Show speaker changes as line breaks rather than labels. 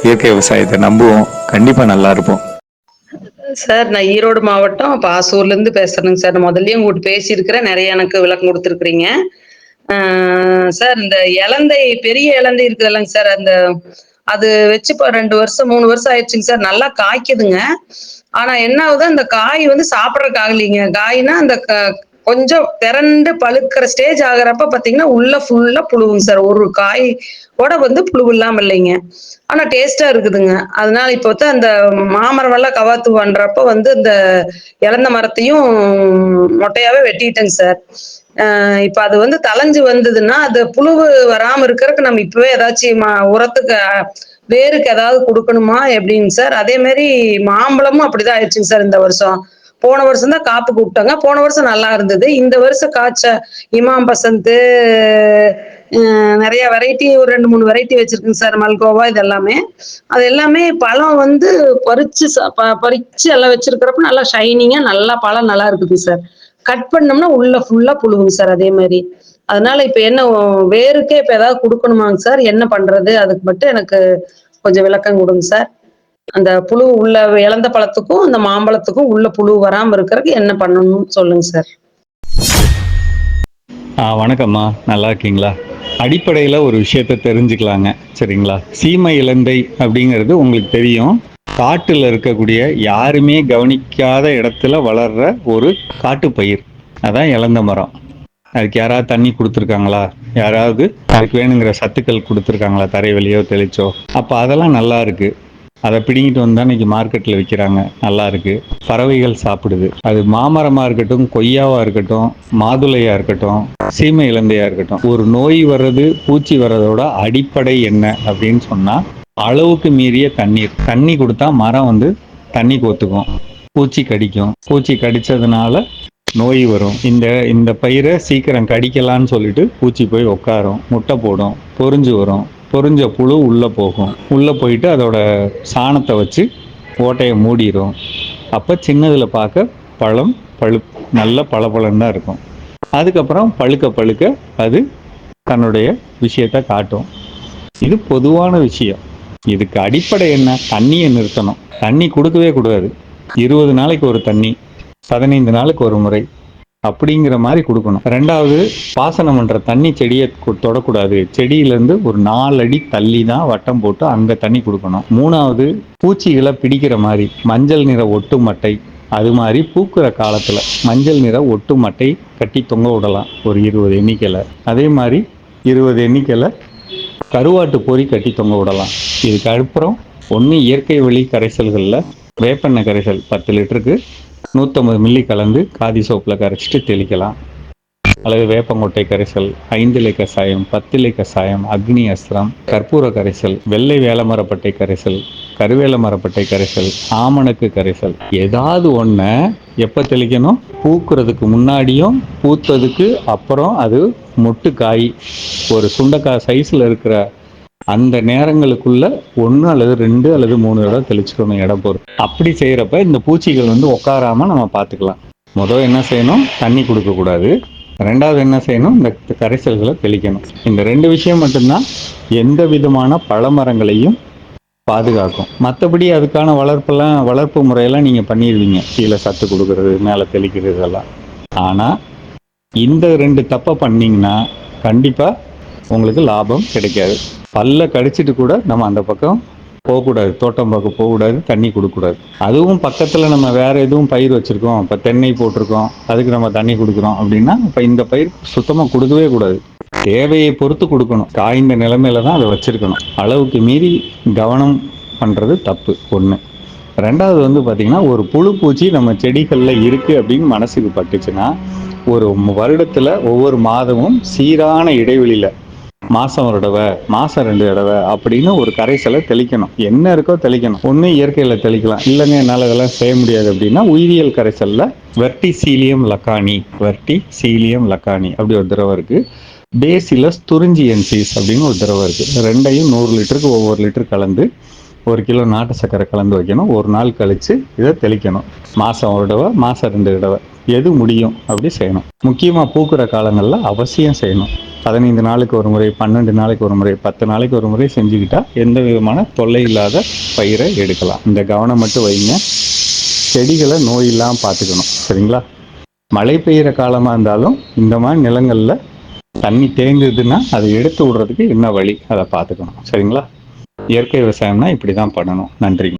இயற்கை விவசாயத்தை நம்புவோம். கண்டிப்பா நல்லா இருப்போம்.
சார், நான் ஈரோடு மாவட்டம் பாசூர்லேருந்து பேசுறேங்க சார். நான் முதல்லயே உங்கட்ட பேசியிருக்கிறேன். நெறைய எனக்கு விளக்கம் குடுத்துருக்கிறீங்க. ஆ சார், இந்த எலந்தை பெரிய எலந்தை இருக்குதுல்லங்க சார், அது வச்சு இப்ப 2 வருஷம், 3 வருஷம் ஆயிடுச்சுங்க சார். நல்லா காய்க்குதுங்க. ஆனா என்ன ஆகுது, அந்த காய் வந்து சாப்பிடறக்கு ஆகலைங்க. காய்னா அந்த கொஞ்சம் திரண்டு பழுக்கிற ஸ்டேஜ் ஆகுறப்ப பார்த்தீங்கன்னா, உள்ள ஃபுல்லா புழுவுங்க சார். ஒரு காய் கூட வந்து புழு இல்லாம இல்லைங்க. ஆனா டேஸ்ட்டா இருக்குதுங்க. அதனால இப்ப வந்து அந்த மாமரமெல்லாம் கவாத்து பண்றப்ப வந்து இந்த எலந்த மரத்தையும் மொட்டையாவே வெட்டிட்டேங்க சார். இப்ப அது வந்து தழைஞ்சு வந்ததுன்னா, அது புழுவு வராம இருக்கறக்கு நம்ம இப்பவே ஏதாச்சும் உரத்துக்கு வேருக்கு ஏதாவது குடுக்கணுமா எப்படிங்க சார்? அதே மாரி மாம்பழமும் அப்படிதான் ஆயிடுச்சுங்க சார் இந்த வருஷம். போன வருஷம் தான் காப்பு கூப்பிட்டாங்க. போன வருஷம் நல்லா இருந்தது. இந்த வருஷம் காய்ச்ச இமாம் பசந்த், நெறைய வெரைட்டி ஒரு 2, 3 வெரைட்டி வச்சிருக்குங்க சார். மல்கோவா இது எல்லாமே. அது எல்லாமே பழம் வந்து பறிச்சு பறிச்சு எல்லாம் வச்சிருக்கிறப்ப நல்லா ஷைனிங்கா நல்லா பழம் நல்லா இருக்குது சார். கட் பண்ணோம்னா உள்ள ஃபுல்லா புழுவுங்க சார் அதே மாரி. அதனால இப்ப என்ன வேருக்கே இப்ப ஏதாவது குடுக்கணுமாங்க சார்? என்ன பண்றது? அதுக்கு மட்டும் எனக்கு கொஞ்சம் விளக்கம் குடுங்க சார். அந்த புழு உள்ள இலந்த பழத்துக்கும், அந்த மாம்பழத்துக்கும் உள்ள புழு வராம இருக்கறக்கு என்ன பண்ணணும்னு சொல்லுங்க சார்.
வணக்கம்மா, நல்லா இருக்கீங்களா? அடிப்படையில் ஒரு விஷயத்தை தெரிஞ்சுக்கலாங்க, சரிங்களா? சீமை இலந்தை அப்படிங்கிறது உங்களுக்கு தெரியும். காட்டில் இருக்கக்கூடிய யாருமே கவனிக்காத இடத்துல வளர்ற ஒரு காட்டுப்பயிர். அதான் இலந்த மரம். அதுக்கு யாராவது தண்ணி கொடுத்துருக்காங்களா? யாராவது அதுக்கு வேணுங்கிற சத்துக்கள் கொடுத்துருக்காங்களா? தரை வழியோ தெளிச்சோ? அப்போ அதெல்லாம் நல்லா இருக்கு. அதை பிடிங்கிட்டு வந்தா இன்னைக்கு மார்க்கெட்டில் விற்கிறாங்க, நல்லா இருக்கு. பறவைகள் சாப்பிடுது. அது மாமரமாக இருக்கட்டும், கொய்யாவாக இருக்கட்டும், மாதுளையாக இருக்கட்டும், சீமை இலந்தையாக இருக்கட்டும், ஒரு நோய் வர்றது, பூச்சி வர்றதோட அடிப்படை என்ன அப்படின்னு சொன்னால், அளவுக்கு மீறிய தண்ணீர். தண்ணி கொடுத்தா மரம் வந்து தண்ணி கோத்துக்கும், பூச்சி கடிக்கும். பூச்சி கடிச்சதுனால நோய் வரும். இந்த பயிரை சீக்கிரம் கடிக்கலான்னு சொல்லிட்டு பூச்சி போய் உட்காரும், முட்டை போடும், பொறிஞ்சு வரும். பொறிஞ்ச புழு உள்ளே போகும். உள்ளே போயிட்டு அதோட சாணத்தை வச்சு ஓட்டையை மூடிடும். அப்போ சின்னதில் பார்க்க பழம் நல்ல பழப்பழம் தான் இருக்கும். அதுக்கப்புறம் பழுக்க பழுக்க அது தன்னுடைய விஷயத்தை காட்டும். இது பொதுவான விஷயம். இதுக்கு அடிப்படை என்ன? தண்ணியை நிறுத்தணும். தண்ணி கொடுக்கவே கூடாது. 20 நாளைக்கு ஒரு தண்ணி, 15 நாளுக்கு ஒரு முறை அப்படிங்கிற மாதிரி கொடுக்கணும். ரெண்டாவது, பாசனம் பண்ற தண்ணி செடியை தொடக்கூடாது. செடியிலேருந்து ஒரு 4 அடி தள்ளி தான் வட்டம் போட்டு அங்கே தண்ணி கொடுக்கணும். மூணாவது, பூச்சிகளை பிடிக்கிற மாதிரி மஞ்சள் நிற ஒட்டு மட்டை, அது மாதிரி பூக்கிற காலத்தில் மஞ்சள் நிற ஒட்டு மட்டை கட்டி தொங்க விடலாம் ஒரு 20 எண்ணிக்கையில். அதே மாதிரி 20 எண்ணிக்கையில் கருவாட்டு பொறி கட்டி தொங்க விடலாம். இதுக்கு அப்புறம் ஒன்று இயற்கை வழி கரைசல்களில் வேப்பெண்ணெய் கரைசல் 10 லிட்டருக்கு 150 மில்லி கலந்து காதி சோப்பில் கரைச்சிட்டு தெளிக்கலாம். அல்லது வேப்பங்கொட்டை கரைசல், 5 இலை கசாயம், 10 இலை கசாயம், அக்னி அஸ்திரம், கற்பூர கரைசல், வெள்ளை வேலமரப்பட்டை கரைசல், கருவேல மரப்பட்டை கரைசல், ஆமணக்கு கரைசல், ஏதாவது ஒன்றை எப்போ தெளிக்கணும்? பூக்கிறதுக்கு முன்னாடியும் பூத்ததுக்கு அப்புறம். அது மொட்டு காய் ஒரு சுண்டைக்காய் சைஸில் இருக்கிற அந்த நேரங்களுக்குள்ள 1 அல்லது 2 அல்லது 3 தடவை தெளிச்சுக்கணும் இடம் பொறுத்து. அப்படி செய்யறப்ப இந்த பூச்சிகள் வந்து உட்காராம நம்ம பார்த்துக்கலாம். முதல் என்ன செய்யணும்? தண்ணி கொடுக்கக்கூடாது. ரெண்டாவது என்ன செய்யணும்? இந்த கரைசல்களை தெளிக்கணும். இந்த 2 விஷயம் மட்டும்தான் எந்த விதமான பழமரங்களையும் பாதுகாக்கும். மற்றபடி அதுக்கான வளர்ப்பு முறையெல்லாம் நீங்கள் பண்ணிடுவீங்க. கீழே சத்து கொடுக்கறது, மேலே தெளிக்கிறது இதெல்லாம். ஆனால் இந்த 2 தப்பை பண்ணீங்கன்னா கண்டிப்பாக உங்களுக்கு லாபம் கிடைக்காது. பல்ல கடிச்சிட்டு கூட நம்ம அந்த பக்கம் போகக்கூடாது, தோட்டம் பார்க்க போகக்கூடாது, தண்ணி கொடுக்கக்கூடாது. அதுவும் பக்கத்தில் நம்ம வேற எதுவும் பயிர் வச்சுருக்கோம், இப்போ தென்னை போட்டிருக்கோம், அதுக்கு நம்ம தண்ணி கொடுக்குறோம் அப்படின்னா இப்போ இந்த பயிர் சுத்தமாக கொடுக்கவே கூடாது. தேவையை பொறுத்து கொடுக்கணும். காய்ந்த நிலைமையில தான் அதை வச்சிருக்கணும். அளவுக்கு மீறி கவனம் பண்ணுறது தப்பு. ஒன்று. ரெண்டாவது வந்து பார்த்திங்கன்னா, ஒரு புழு பூச்சி நம்ம செடிகளில் இருக்குது அப்படின்னு மனசுக்கு பட்டுச்சுன்னா, ஒரு வருடத்தில் ஒவ்வொரு மாதமும் சீரான இடைவெளியில் மாதம் ஒரு தடவை, மாதம் 2 தடவை அப்படின்னு ஒரு கரைசலை தெளிக்கணும். என்ன இருக்கோ தெளிக்கணும். ஒன்று இயற்கையில் தெளிக்கலாம், இல்லைங்க என்னால் இதெல்லாம் செய்ய முடியாது அப்படின்னா உயிரியல் கரைசலில் வெர்டிசீலியம் லக்கானி அப்படி ஒரு திரவம் இருக்குது. பேசிலஸ் துரிஞ்சியன்சிஸ் அப்படின்னு ஒரு திரவம் இருக்குது. ரெண்டையும் 100 லிட்டருக்கு ஒவ்வொரு லிட்டர் கலந்து 1 கிலோ நாட்டு சர்க்கரை கலந்து வைக்கணும். ஒரு நாள் கழித்து இதை தெளிக்கணும். மாதம் ஒரு தடவை, மாதம் 2 தடவை, எது முடியும் அப்படி செய்யணும். முக்கியமாக பூக்கிற காலங்களில் அவசியம் செய்யணும். 15 நாளுக்கு ஒரு முறை, 12 நாளைக்கு ஒரு முறை, 10 நாளைக்கு ஒரு முறை செஞ்சுக்கிட்டா எந்த விதமான தொல்லை இல்லாத பயிரை எடுக்கலாம். இந்த கவனம் மட்டும் வைங்க. செடிகளை நோய் இல்லாமல் பார்த்துக்கணும். சரிங்களா? மழை பெய்கிற காலமாக இருந்தாலும் இந்த மாதிரி நிலங்களில் தண்ணி தேங்குதுன்னா அதை எடுத்து விடுறதுக்கு என்ன வழி அதை பார்த்துக்கணும். சரிங்களா? இயற்கை விவசாயம்னா இப்படி தான் பண்ணணும். நன்றி.